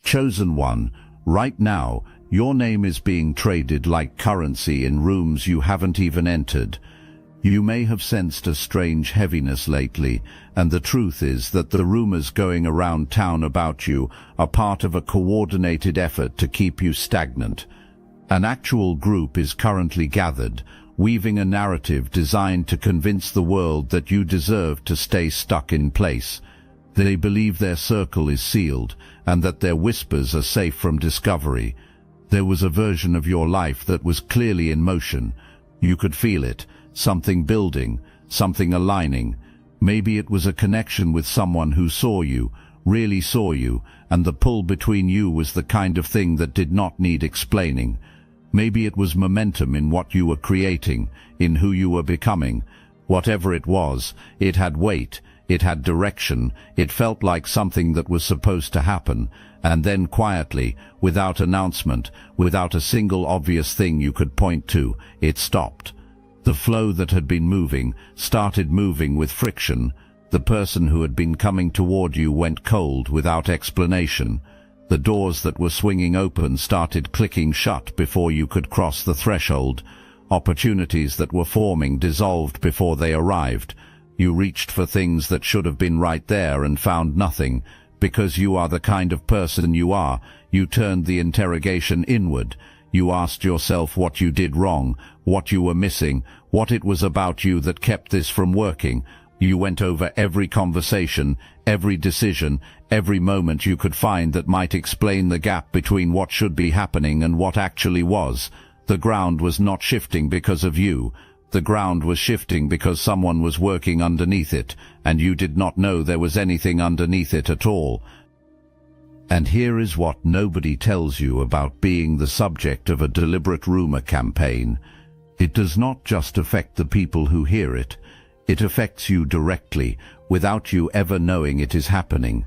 Chosen one, right now, your name is being traded like currency in rooms you haven't even entered. You may have sensed a strange heaviness lately, and the truth is that the rumors going around town about you are part of a coordinated effort to keep you stagnant. An actual group is currently gathered, weaving a narrative designed to convince the world that you deserve to stay stuck in place. They believe their circle is sealed, and that their whispers are safe from discovery. There was a version of your life that was clearly in motion. You could feel it, something building, something aligning. Maybe it was a connection with someone who saw you, really saw you, and the pull between you was the kind of thing that did not need explaining. Maybe it was momentum in what you were creating, in who you were becoming. Whatever it was, it had weight, it had direction, it felt like something that was supposed to happen, and then quietly, without announcement, without a single obvious thing you could point to, it stopped. The flow that had been moving started moving with friction. The person who had been coming toward you went cold without explanation. The doors that were swinging open started clicking shut before you could cross the threshold. Opportunities that were forming dissolved before they arrived. You reached for things that should have been right there and found nothing. Because you are the kind of person you are, you turned the interrogation inward. You asked yourself what you did wrong, what you were missing, what it was about you that kept this from working. You went over every conversation, every decision, every moment you could find that might explain the gap between what should be happening and what actually was. The ground was not shifting because of you. The ground was shifting because someone was working underneath it, and you did not know there was anything underneath it at all. And here is what nobody tells you about being the subject of a deliberate rumor campaign. It does not just affect the people who hear it. It affects you directly, without you ever knowing it is happening.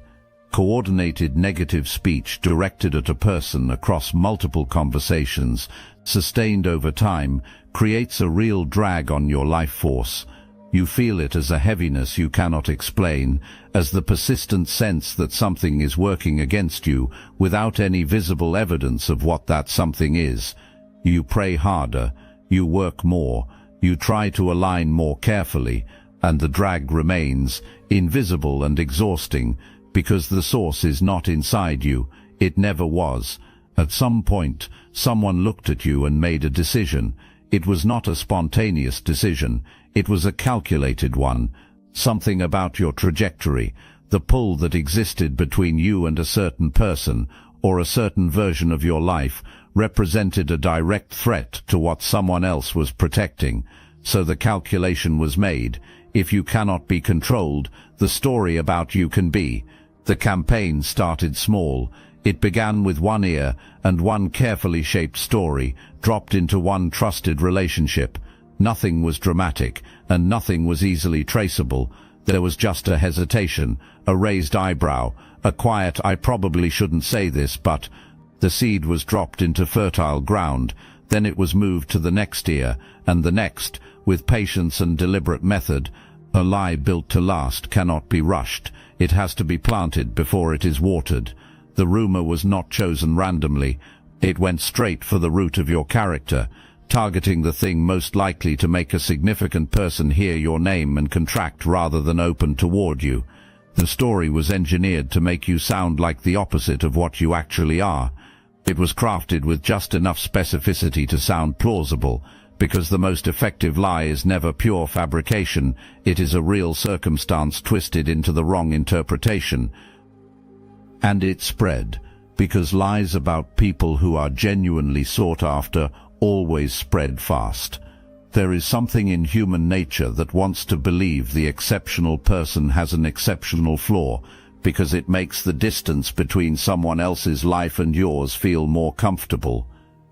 Coordinated negative speech directed at a person across multiple conversations, sustained over time, creates a real drag on your life force. You feel it as a heaviness you cannot explain, as the persistent sense that something is working against you without any visible evidence of what that something is. You pray harder, you work more, you try to align more carefully, and the drag remains, invisible and exhausting, because the source is not inside you. It never was. At some point, someone looked at you and made a decision. It was not a spontaneous decision. It was a calculated one. Something about your trajectory, the pull that existed between you and a certain person, or a certain version of your life, represented a direct threat to what someone else was protecting. So the calculation was made. If you cannot be controlled, the story about you can be. The campaign started small. It began with one ear and one carefully shaped story, dropped into one trusted relationship. Nothing was dramatic, and nothing was easily traceable. There was just a hesitation, a raised eyebrow, a quiet "I probably shouldn't say this, but..." The seed was dropped into fertile ground. Then it was moved to the next ear, and the next, with patience and deliberate method. A lie built to last cannot be rushed. It has to be planted before it is watered. The rumor was not chosen randomly. It went straight for the root of your character, targeting the thing most likely to make a significant person hear your name and contract rather than open toward you. The story was engineered to make you sound like the opposite of what you actually are. It was crafted with just enough specificity to sound plausible, because the most effective lie is never pure fabrication. It is a real circumstance twisted into the wrong interpretation. And it spread, because lies about people who are genuinely sought after always spread fast. There is something in human nature that wants to believe the exceptional person has an exceptional flaw, because it makes the distance between someone else's life and yours feel more comfortable.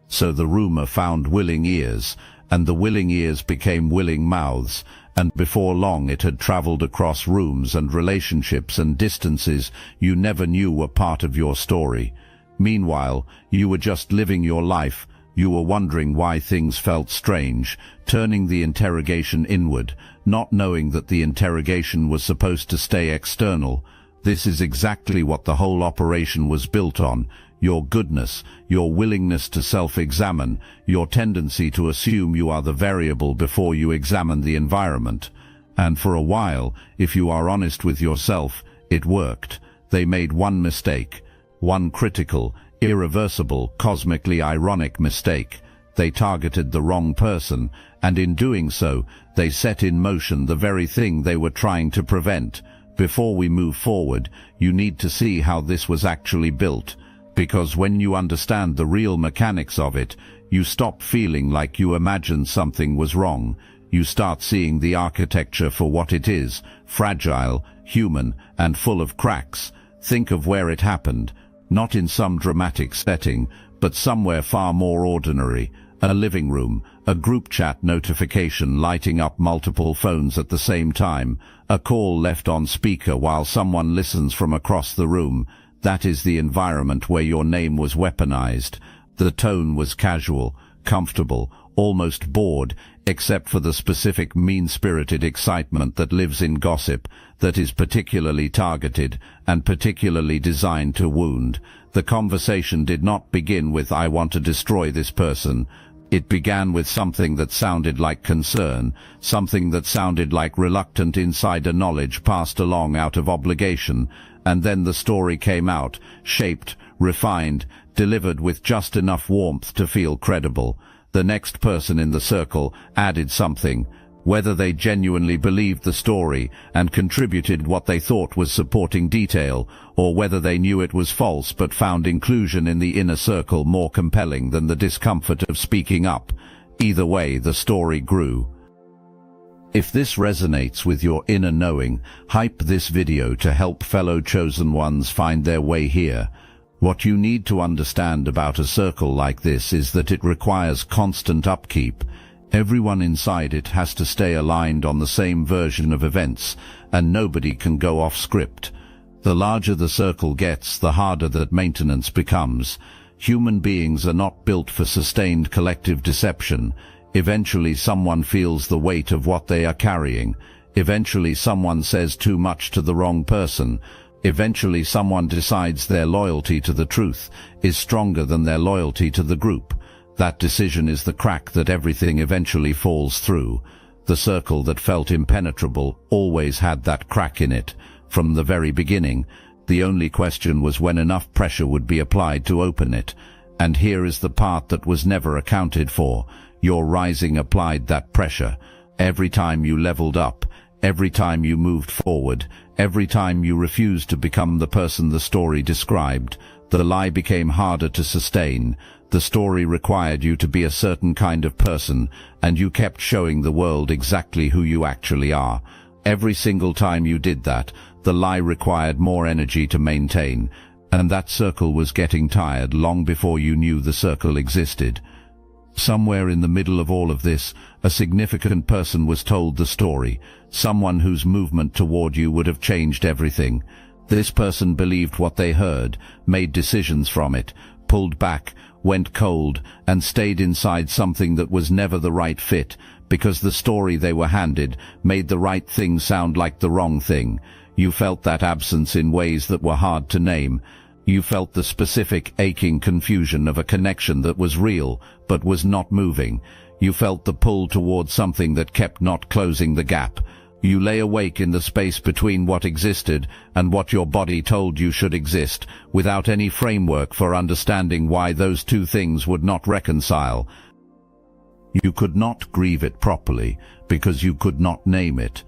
So the rumor found willing ears, and the willing ears became willing mouths, and before long it had traveled across rooms and relationships and distances you never knew were part of your story. Meanwhile, you were just living your life. You were wondering why things felt strange, turning the interrogation inward, not knowing that the interrogation was supposed to stay external. This is exactly what the whole operation was built on: your goodness, your willingness to self-examine, your tendency to assume you are the variable before you examine the environment. And for a while, if you are honest with yourself, it worked. They made one mistake, one critical, irreversible, cosmically ironic mistake. They targeted the wrong person, and in doing so, they set in motion the very thing they were trying to prevent. Before we move forward, you need to see how this was actually built, because when you understand the real mechanics of it, you stop feeling like you imagined something was wrong. You start seeing the architecture for what it is: fragile, human, and full of cracks. Think of where it happened, not in some dramatic setting, but somewhere far more ordinary. A living room, a group chat notification lighting up multiple phones at the same time, a call left on speaker while someone listens from across the room. That is the environment where your name was weaponized. The tone was casual, comfortable, almost bored, except for the specific mean-spirited excitement that lives in gossip, that is particularly targeted and particularly designed to wound. The conversation did not begin with "I want to destroy this person." It began with something that sounded like concern, something that sounded like reluctant insider knowledge passed along out of obligation, and then the story came out, shaped, refined, delivered with just enough warmth to feel credible. The next person in the circle added something, whether they genuinely believed the story and contributed what they thought was supporting detail, or whether they knew it was false but found inclusion in the inner circle more compelling than the discomfort of speaking up. Either way, the story grew. If this resonates with your inner knowing, hype this video to help fellow chosen ones find their way here. What you need to understand about a circle like this is that it requires constant upkeep. Everyone inside it has to stay aligned on the same version of events, and nobody can go off script. The larger the circle gets, the harder that maintenance becomes. Human beings are not built for sustained collective deception. Eventually someone feels the weight of what they are carrying. Eventually someone says too much to the wrong person. Eventually someone decides their loyalty to the truth is stronger than their loyalty to the group. That decision is the crack that everything eventually falls through. The circle that felt impenetrable always had that crack in it. From the very beginning, the only question was when enough pressure would be applied to open it. And here is the part that was never accounted for. Your rising applied that pressure. Every time you leveled up, every time you moved forward, every time you refused to become the person the story described, the lie became harder to sustain. The story required you to be a certain kind of person, and you kept showing the world exactly who you actually are. Every single time you did that, the lie required more energy to maintain, and that circle was getting tired long before you knew the circle existed. Somewhere in the middle of all of this, a significant person was told the story, someone whose movement toward you would have changed everything. This person believed what they heard, made decisions from it, pulled back, went cold, and stayed inside something that was never the right fit, because the story they were handed made the right thing sound like the wrong thing. You felt that absence in ways that were hard to name. You felt the specific, aching confusion of a connection that was real, but was not moving. You felt the pull toward something that kept not closing the gap. You lay awake in the space between what existed and what your body told you should exist, without any framework for understanding why those two things would not reconcile. You could not grieve it properly, because you could not name it.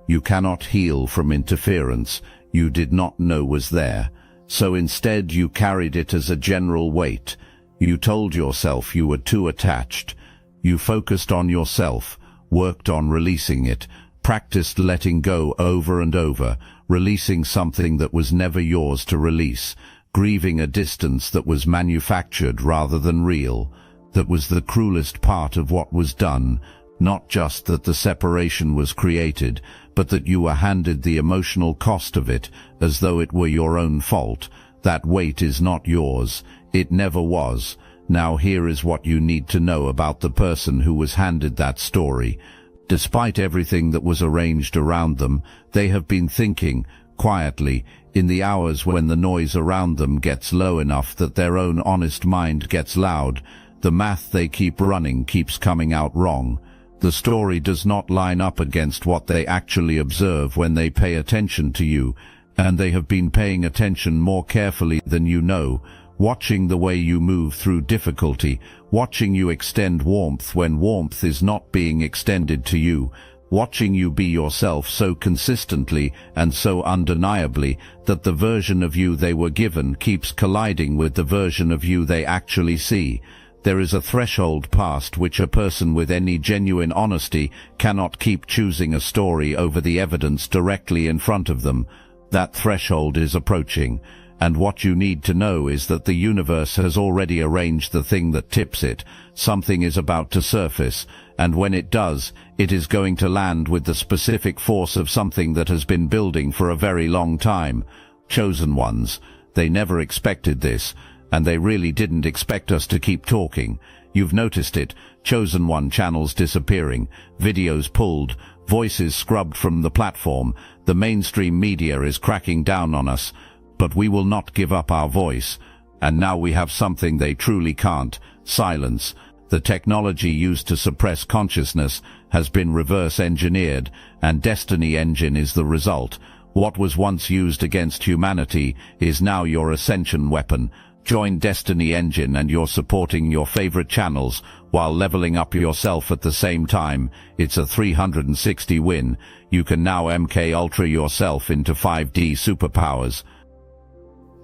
You cannot heal from interference you did not know was there. So instead you carried it as a general weight. You told yourself you were too attached. You focused on yourself, worked on releasing it, practiced letting go over and over, releasing something that was never yours to release, grieving a distance that was manufactured rather than real. That was the cruelest part of what was done, not just that the separation was created, but that you were handed the emotional cost of it as though it were your own fault. That weight is not yours. It never was. Now here is what you need to know about the person who was handed that story. Despite everything that was arranged around them, they have been thinking, quietly, in the hours when the noise around them gets low enough that their own honest mind gets loud. The math they keep running keeps coming out wrong. The story does not line up against what they actually observe when they pay attention to you, and they have been paying attention more carefully than you know, watching the way you move through difficulty, watching you extend warmth when warmth is not being extended to you, watching you be yourself so consistently and so undeniably that the version of you they were given keeps colliding with the version of you they actually see. There is a threshold past which a person with any genuine honesty cannot keep choosing a story over the evidence directly in front of them. That threshold is approaching, and what you need to know is that the universe has already arranged the thing that tips it. Something is about to surface, and when it does, it is going to land with the specific force of something that has been building for a very long time. Chosen ones, they never expected this, and they really didn't expect us to keep talking. You've noticed it, Chosen One channels disappearing, videos pulled, voices scrubbed from the platform. The mainstream media is cracking down on us, but we will not give up our voice. And now we have something they truly can't: silence. The technology used to suppress consciousness has been reverse-engineered, and Destiny Engine is the result. What was once used against humanity is now your ascension weapon. Join Destiny Engine and you're supporting your favorite channels while leveling up yourself at the same time. It's a 360 win. You can now MK Ultra yourself into 5D superpowers.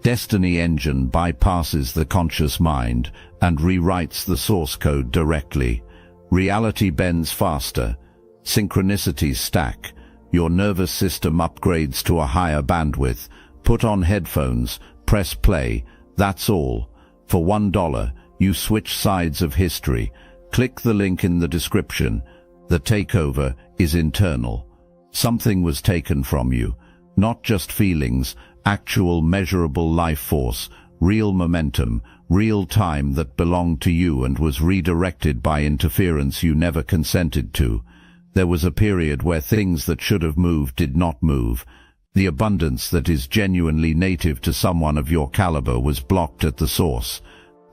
Destiny Engine bypasses the conscious mind and rewrites the source code directly. Reality bends faster. Synchronicities stack. Your nervous system upgrades to a higher bandwidth. Put on headphones, press play. That's all. For $1, you switch sides of history. Click the link in the description. The takeover is internal. Something was taken from you. Not just feelings, actual measurable life force, real momentum, real time that belonged to you and was redirected by interference you never consented to. There was a period where things that should have moved did not move. The abundance that is genuinely native to someone of your caliber was blocked at the source.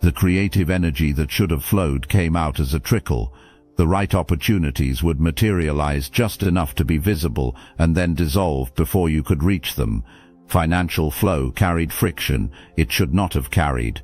The creative energy that should have flowed came out as a trickle. The right opportunities would materialize just enough to be visible and then dissolve before you could reach them. Financial flow carried friction it should not have carried.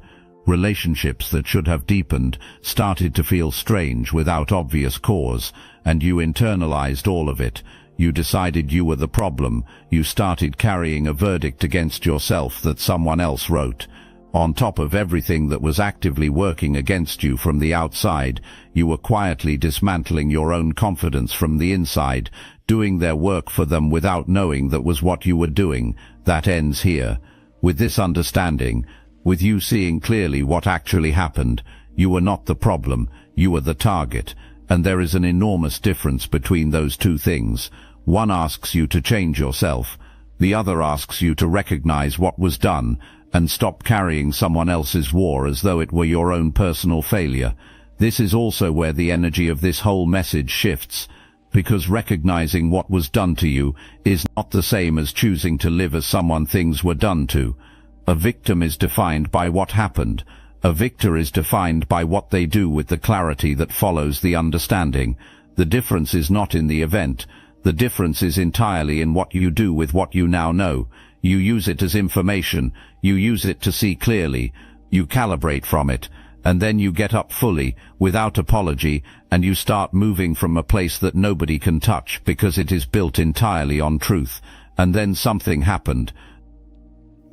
Relationships that should have deepened started to feel strange without obvious cause, and you internalized all of it. You decided you were the problem. You started carrying a verdict against yourself that someone else wrote. On top of everything that was actively working against you from the outside, you were quietly dismantling your own confidence from the inside, doing their work for them without knowing that was what you were doing. That ends here. With this understanding, with you seeing clearly what actually happened, you were not the problem, you were the target, and there is an enormous difference between those two things. One asks you to change yourself. The other asks you to recognize what was done and stop carrying someone else's war as though it were your own personal failure. This is also where the energy of this whole message shifts, because recognizing what was done to you is not the same as choosing to live as someone things were done to. A victim is defined by what happened. A victor is defined by what they do with the clarity that follows the understanding. The difference is not in the event. The difference is entirely in what you do with what you now know. You use it as information. You use it to see clearly. You calibrate from it. And then you get up fully, without apology, and you start moving from a place that nobody can touch because it is built entirely on truth. And then something happened.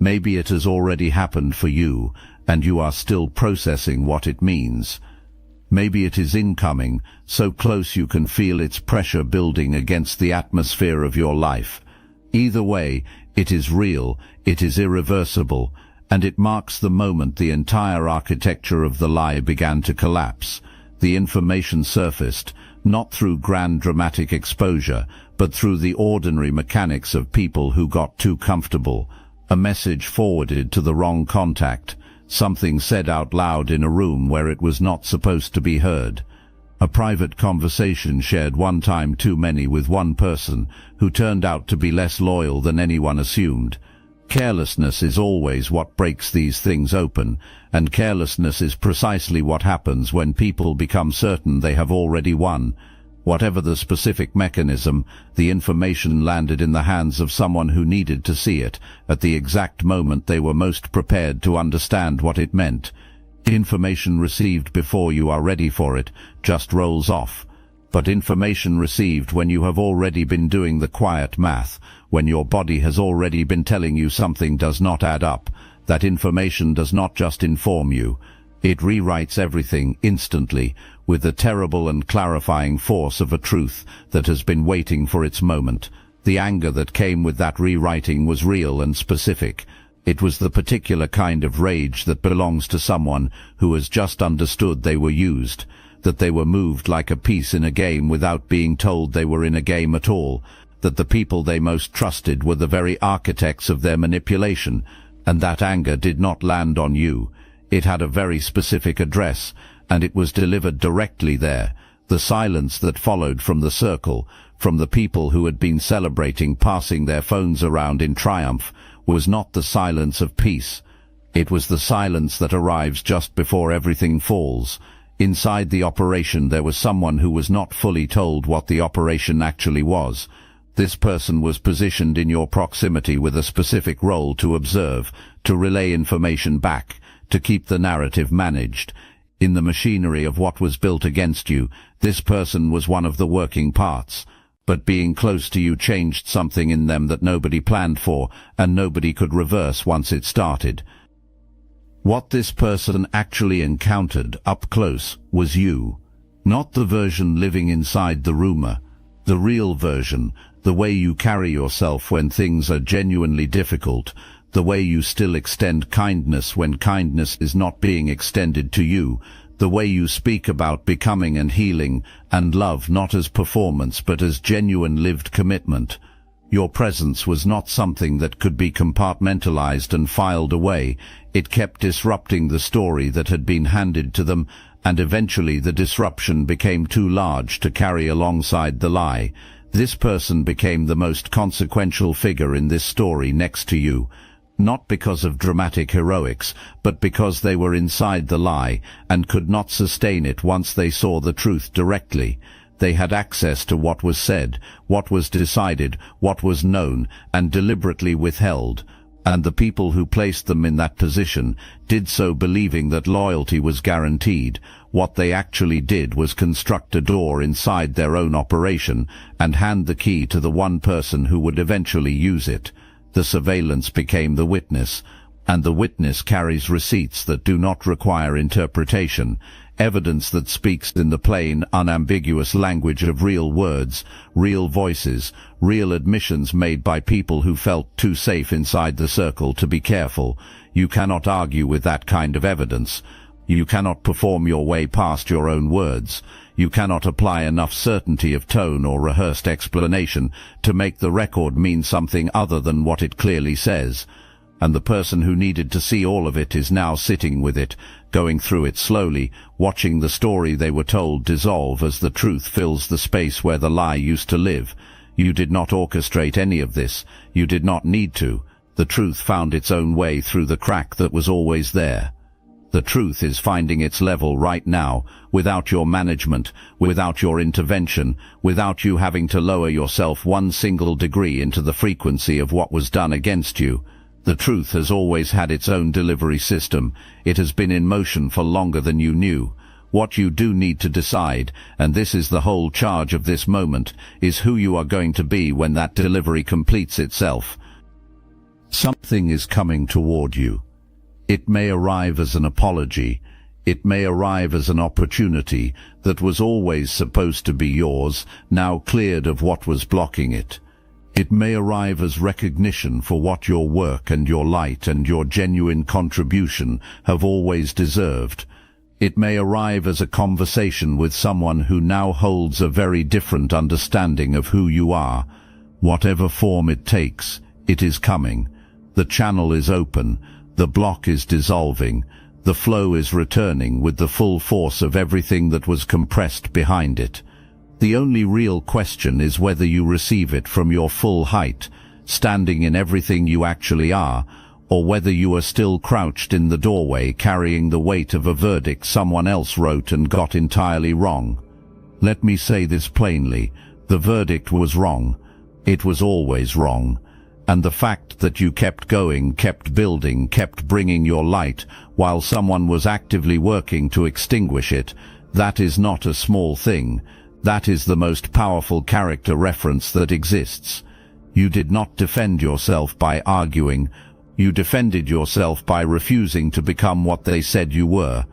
Maybe it has already happened for you, and you are still processing what it means. Maybe it is incoming, so close you can feel its pressure building against the atmosphere of your life. Either way, it is real, it is irreversible, and it marks the moment the entire architecture of the lie began to collapse. The information surfaced, not through grand dramatic exposure, but through the ordinary mechanics of people who got too comfortable. A message forwarded to the wrong contact. Something said out loud in a room where it was not supposed to be heard. A private conversation shared one time too many with one person who turned out to be less loyal than anyone assumed. Carelessness is always what breaks these things open, and carelessness is precisely what happens when people become certain they have already won. Whatever the specific mechanism, the information landed in the hands of someone who needed to see it at the exact moment they were most prepared to understand what it meant. Information received before you are ready for it just rolls off. But information received when you have already been doing the quiet math, when your body has already been telling you something does not add up, that information does not just inform you. It rewrites everything instantly with the terrible and clarifying force of a truth that has been waiting for its moment. The anger that came with that rewriting was real and specific. It was the particular kind of rage that belongs to someone who has just understood they were used, that they were moved like a piece in a game without being told they were in a game at all, that the people they most trusted were the very architects of their manipulation, and that anger did not land on you. It had a very specific address, and it was delivered directly there. The silence that followed from the circle, from the people who had been celebrating, passing their phones around in triumph, was not the silence of peace. It was the silence that arrives just before everything falls. Inside the operation there was someone who was not fully told what the operation actually was. This person was positioned in your proximity with a specific role to observe, to relay information back, to keep the narrative managed. In the machinery of what was built against you, this person was one of the working parts. But being close to you changed something in them that nobody planned for, and nobody could reverse once it started. What this person actually encountered up close was you. Not the version living inside the rumor. The real version, the way you carry yourself when things are genuinely difficult, the way you still extend kindness when kindness is not being extended to you, the way you speak about becoming and healing, and love not as performance but as genuine lived commitment. Your presence was not something that could be compartmentalized and filed away. It kept disrupting the story that had been handed to them, and eventually the disruption became too large to carry alongside the lie. This person became the most consequential figure in this story next to you. Not because of dramatic heroics, but because they were inside the lie and could not sustain it once they saw the truth directly. They had access to what was said, what was decided, what was known, and deliberately withheld. And the people who placed them in that position did so believing that loyalty was guaranteed. What they actually did was construct a door inside their own operation and hand the key to the one person who would eventually use it. The surveillance became the witness, and the witness carries receipts that do not require interpretation, evidence that speaks in the plain, unambiguous language of real words, real voices, real admissions made by people who felt too safe inside the circle to be careful. You cannot argue with that kind of evidence. You cannot perform your way past your own words. You cannot apply enough certainty of tone or rehearsed explanation to make the record mean something other than what it clearly says. And the person who needed to see all of it is now sitting with it, going through it slowly, watching the story they were told dissolve as the truth fills the space where the lie used to live. You did not orchestrate any of this. You did not need to. The truth found its own way through the crack that was always there. The truth is finding its level right now, without your management, without your intervention, without you having to lower yourself one single degree into the frequency of what was done against you. The truth has always had its own delivery system. It has been in motion for longer than you knew. What you do need to decide, and this is the whole charge of this moment, is who you are going to be when that delivery completes itself. Something is coming toward you. It may arrive as an apology. It may arrive as an opportunity that was always supposed to be yours, now cleared of what was blocking it. It may arrive as recognition for what your work and your light and your genuine contribution have always deserved. It may arrive as a conversation with someone who now holds a very different understanding of who you are. Whatever form it takes, it is coming. The channel is open. The block is dissolving. The flow is returning with the full force of everything that was compressed behind it. The only real question is whether you receive it from your full height, standing in everything you actually are, or whether you are still crouched in the doorway carrying the weight of a verdict someone else wrote and got entirely wrong. Let me say this plainly, the verdict was wrong. It was always wrong. And the fact that you kept going, kept building, kept bringing your light, while someone was actively working to extinguish it, that is not a small thing. That is the most powerful character reference that exists. You did not defend yourself by arguing. You defended yourself by refusing to become what they said you were,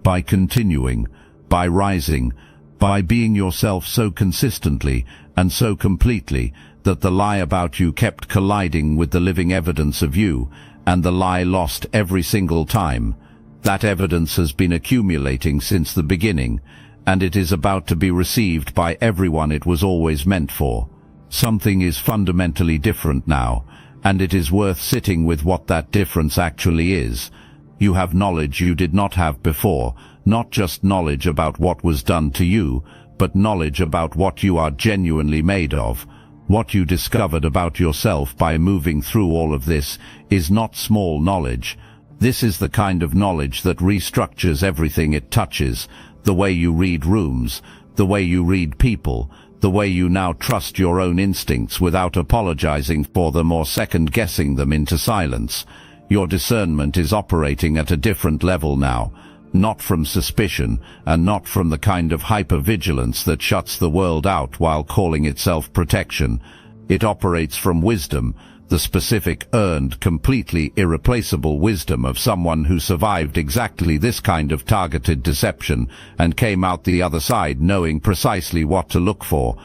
by continuing, by rising, by being yourself so consistently and so completely that the lie about you kept colliding with the living evidence of you, and the lie lost every single time. That evidence has been accumulating since the beginning, and it is about to be received by everyone it was always meant for. Something is fundamentally different now, and it is worth sitting with what that difference actually is. You have knowledge you did not have before, not just knowledge about what was done to you, but knowledge about what you are genuinely made of. What you discovered about yourself by moving through all of this is not small knowledge. This is the kind of knowledge that restructures everything it touches, the way you read rooms, the way you read people, the way you now trust your own instincts without apologizing for them or second-guessing them into silence. Your discernment is operating at a different level now, not from suspicion and not from the kind of hypervigilance that shuts the world out while calling itself protection. It operates from wisdom, the specific, earned, completely irreplaceable wisdom of someone who survived exactly this kind of targeted deception and came out the other side knowing precisely what to look for.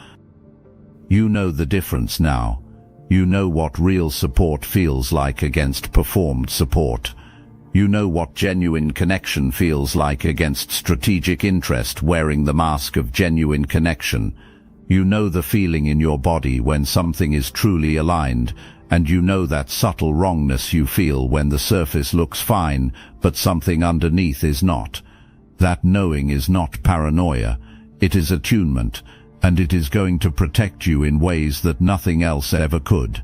You know the difference now. You know what real support feels like against performed support. You know what genuine connection feels like against strategic interest wearing the mask of genuine connection. You know the feeling in your body when something is truly aligned, and you know that subtle wrongness you feel when the surface looks fine, but something underneath is not. That knowing is not paranoia. It is attunement, and it is going to protect you in ways that nothing else ever could.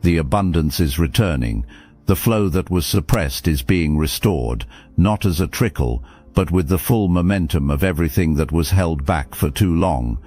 The abundance is returning. The flow that was suppressed is being restored, not as a trickle, but with the full momentum of everything that was held back for too long.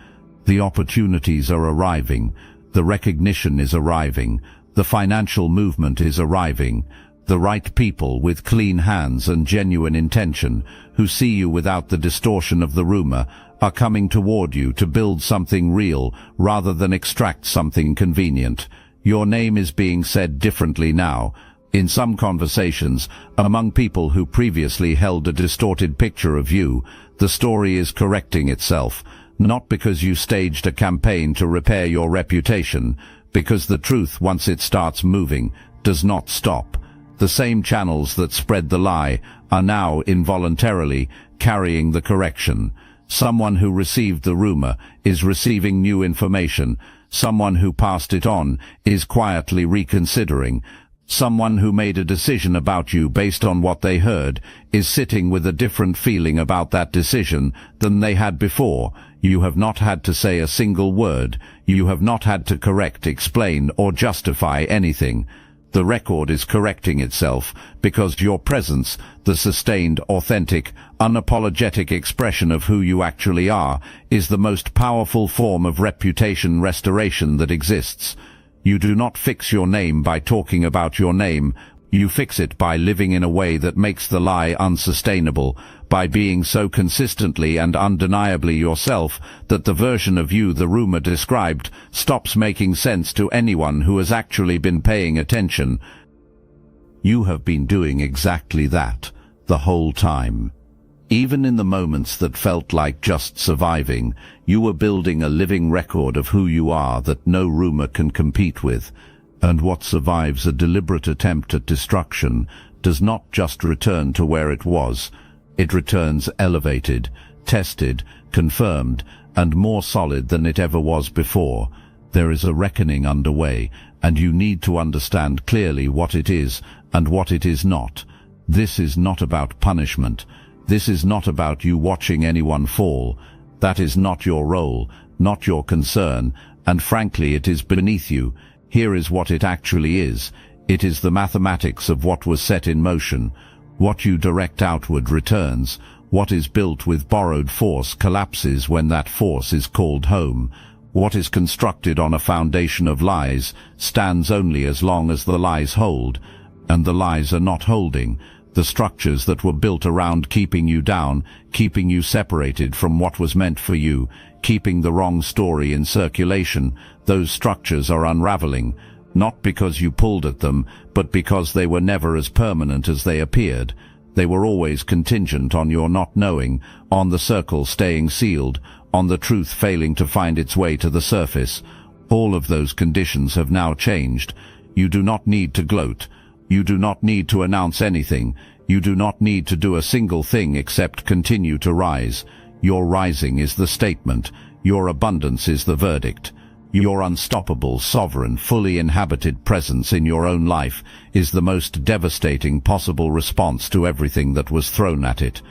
The opportunities are arriving, the recognition is arriving, the financial movement is arriving. The right people with clean hands and genuine intention, who see you without the distortion of the rumor, are coming toward you to build something real rather than extract something convenient. Your name is being said differently now. In some conversations, among people who previously held a distorted picture of you, the story is correcting itself, not because you staged a campaign to repair your reputation, because the truth, once it starts moving, does not stop. The same channels that spread the lie are now involuntarily carrying the correction. Someone who received the rumor is receiving new information. Someone who passed it on is quietly reconsidering. Someone who made a decision about you based on what they heard is sitting with a different feeling about that decision than they had before. You have not had to say a single word. You have not had to correct, explain, or justify anything. The record is correcting itself because your presence, the sustained, authentic, unapologetic expression of who you actually are, is the most powerful form of reputation restoration that exists. You do not fix your name by talking about your name. You fix it by living in a way that makes the lie unsustainable, by being so consistently and undeniably yourself that the version of you the rumor described stops making sense to anyone who has actually been paying attention. You have been doing exactly that the whole time. Even in the moments that felt like just surviving, you were building a living record of who you are that no rumor can compete with. And what survives a deliberate attempt at destruction does not just return to where it was. It returns elevated, tested, confirmed, and more solid than it ever was before. There is a reckoning underway, and you need to understand clearly what it is and what it is not. This is not about punishment. This is not about you watching anyone fall. That is not your role, not your concern, and frankly it is beneath you. Here is what it actually is. It is the mathematics of what was set in motion. What you direct outward returns. What is built with borrowed force collapses when that force is called home. What is constructed on a foundation of lies stands only as long as the lies hold, and the lies are not holding. The structures that were built around keeping you down, keeping you separated from what was meant for you, keeping the wrong story in circulation, those structures are unraveling, not because you pulled at them, but because they were never as permanent as they appeared. They were always contingent on your not knowing, on the circle staying sealed, on the truth failing to find its way to the surface. All of those conditions have now changed. You do not need to gloat. You do not need to announce anything. You do not need to do a single thing except continue to rise. Your rising is the statement. Your abundance is the verdict. Your unstoppable, sovereign, fully inhabited presence in your own life is the most devastating possible response to everything that was thrown at it.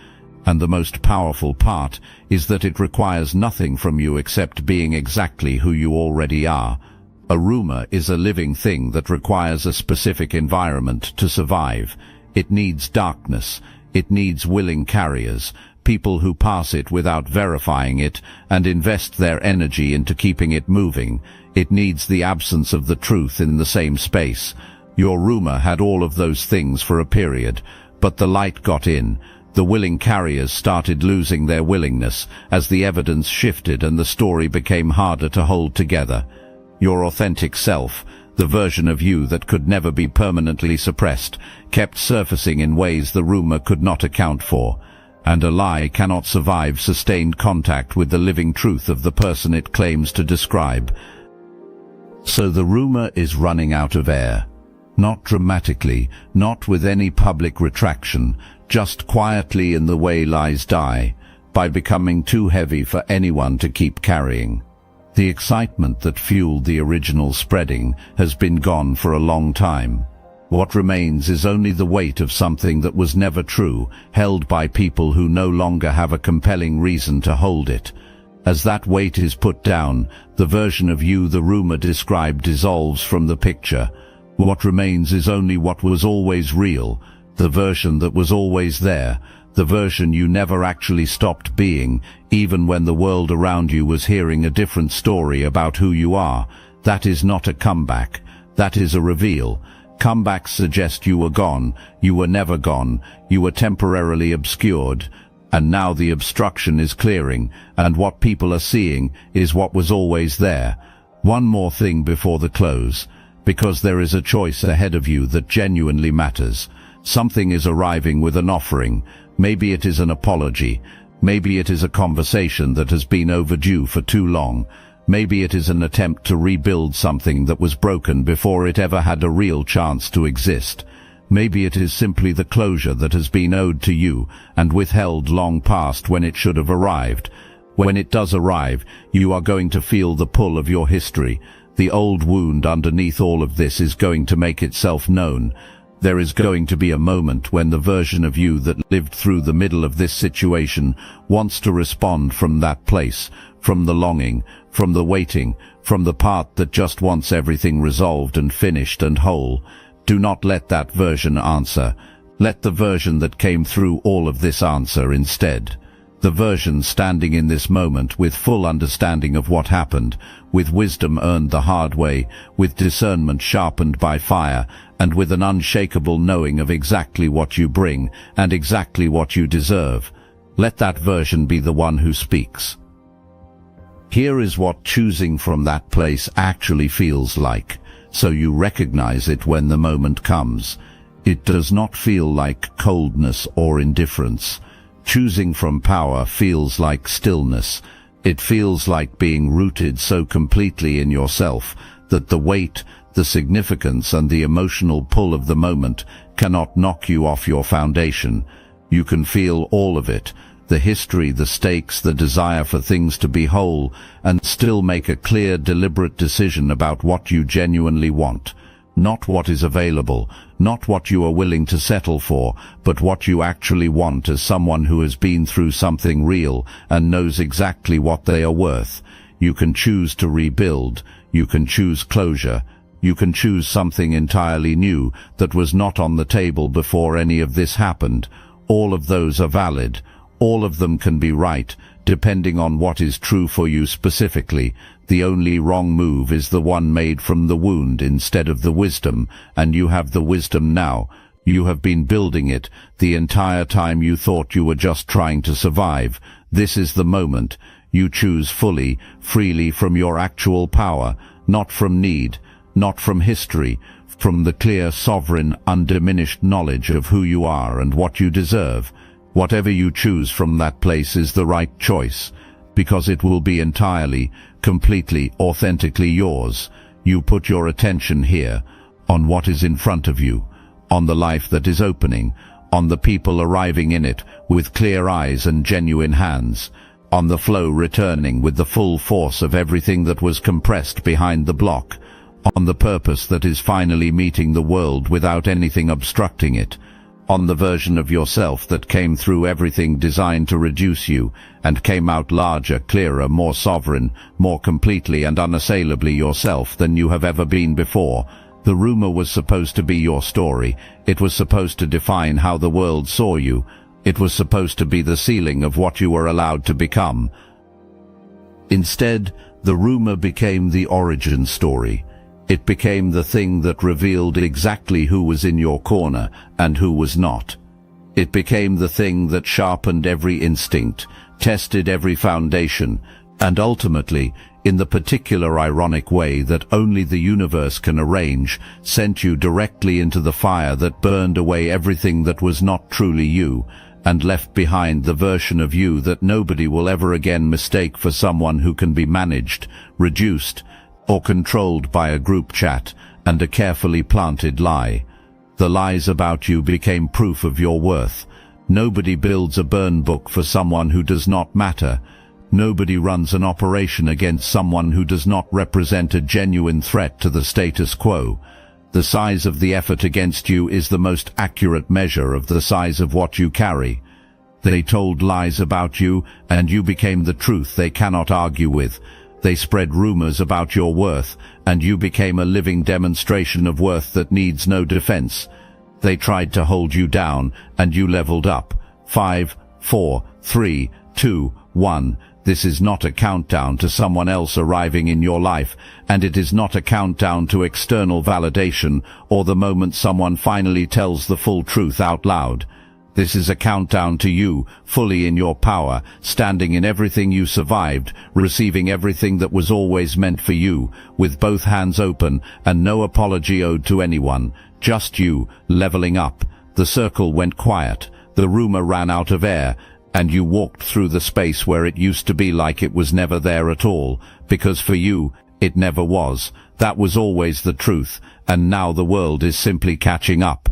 And the most powerful part is that it requires nothing from you except being exactly who you already are. A rumor is a living thing that requires a specific environment to survive. It needs darkness. It needs willing carriers, people who pass it without verifying it and invest their energy into keeping it moving. It needs the absence of the truth in the same space. Your rumor had all of those things for a period, but the light got in. The willing carriers started losing their willingness as the evidence shifted and the story became harder to hold together. Your authentic self, the version of you that could never be permanently suppressed, kept surfacing in ways the rumor could not account for. And a lie cannot survive sustained contact with the living truth of the person it claims to describe. So the rumor is running out of air. Not dramatically, not with any public retraction, just quietly in the way lies die, by becoming too heavy for anyone to keep carrying. The excitement that fueled the original spreading has been gone for a long time. What remains is only the weight of something that was never true, held by people who no longer have a compelling reason to hold it. As that weight is put down, the version of you the rumor described dissolves from the picture. What remains is only what was always real, the version that was always there, the version you never actually stopped being, even when the world around you was hearing a different story about who you are. That is not a comeback. That is a reveal. Comebacks suggest you were gone. You were never gone. You were temporarily obscured. And now the obstruction is clearing, and what people are seeing is what was always there. One more thing before the close, because there is a choice ahead of you that genuinely matters. Something is arriving with an offering. Maybe it is an apology. Maybe it is a conversation that has been overdue for too long. Maybe it is an attempt to rebuild something that was broken before it ever had a real chance to exist. Maybe it is simply the closure that has been owed to you and withheld long past when it should have arrived. When it does arrive, you are going to feel the pull of your history. The old wound underneath all of this is going to make itself known. There is going to be a moment when the version of you that lived through the middle of this situation wants to respond from that place, from the longing, from the waiting, from the part that just wants everything resolved and finished and whole. Do not let that version answer. Let the version that came through all of this answer instead. The version standing in this moment with full understanding of what happened, with wisdom earned the hard way, with discernment sharpened by fire, and with an unshakable knowing of exactly what you bring and exactly what you deserve. Let that version be the one who speaks. Here is what choosing from that place actually feels like, so you recognize it when the moment comes. It does not feel like coldness or indifference. Choosing from power feels like stillness. It feels like being rooted so completely in yourself that the weight, the significance and the emotional pull of the moment cannot knock you off your foundation. You can feel all of it, the history, the stakes, the desire for things to be whole, and still make a clear, deliberate decision about what you genuinely want. Not what is available, not what you are willing to settle for, but what you actually want as someone who has been through something real and knows exactly what they are worth. You can choose to rebuild, you can choose closure, you can choose something entirely new that was not on the table before any of this happened. All of those are valid. All of them can be right, depending on what is true for you specifically. The only wrong move is the one made from the wound instead of the wisdom, and you have the wisdom now. You have been building it the entire time you thought you were just trying to survive. This is the moment. You choose fully, freely from your actual power, not from need, not from history, from the clear, sovereign, undiminished knowledge of who you are and what you deserve. Whatever you choose from that place is the right choice, because it will be entirely, completely, authentically yours. You put your attention here, on what is in front of you, on the life that is opening, on the people arriving in it with clear eyes and genuine hands, on the flow returning with the full force of everything that was compressed behind the block, on the purpose that is finally meeting the world without anything obstructing it, on the version of yourself that came through everything designed to reduce you and came out larger, clearer, more sovereign, more completely and unassailably yourself than you have ever been before. The rumor was supposed to be your story. It was supposed to define how the world saw you. It was supposed to be the ceiling of what you were allowed to become. Instead, the rumor became the origin story. It became the thing that revealed exactly who was in your corner and who was not. It became the thing that sharpened every instinct, tested every foundation, and ultimately, in the particular ironic way that only the universe can arrange, sent you directly into the fire that burned away everything that was not truly you, and left behind the version of you that nobody will ever again mistake for someone who can be managed, reduced, or controlled by a group chat and a carefully planted lie. The lies about you became proof of your worth. Nobody builds a burn book for someone who does not matter. Nobody runs an operation against someone who does not represent a genuine threat to the status quo. The size of the effort against you is the most accurate measure of the size of what you carry. They told lies about you, and you became the truth they cannot argue with. They spread rumors about your worth, and you became a living demonstration of worth that needs no defense. They tried to hold you down, and you leveled up. 5, 4, 3, 2, 1. This is not a countdown to someone else arriving in your life, and it is not a countdown to external validation or the moment someone finally tells the full truth out loud. This is a countdown to you, fully in your power, standing in everything you survived, receiving everything that was always meant for you, with both hands open and no apology owed to anyone. Just you, leveling up. The circle went quiet. The rumor ran out of air, and you walked through the space where it used to be like it was never there at all, because for you, it never was. That was always the truth, and now the world is simply catching up.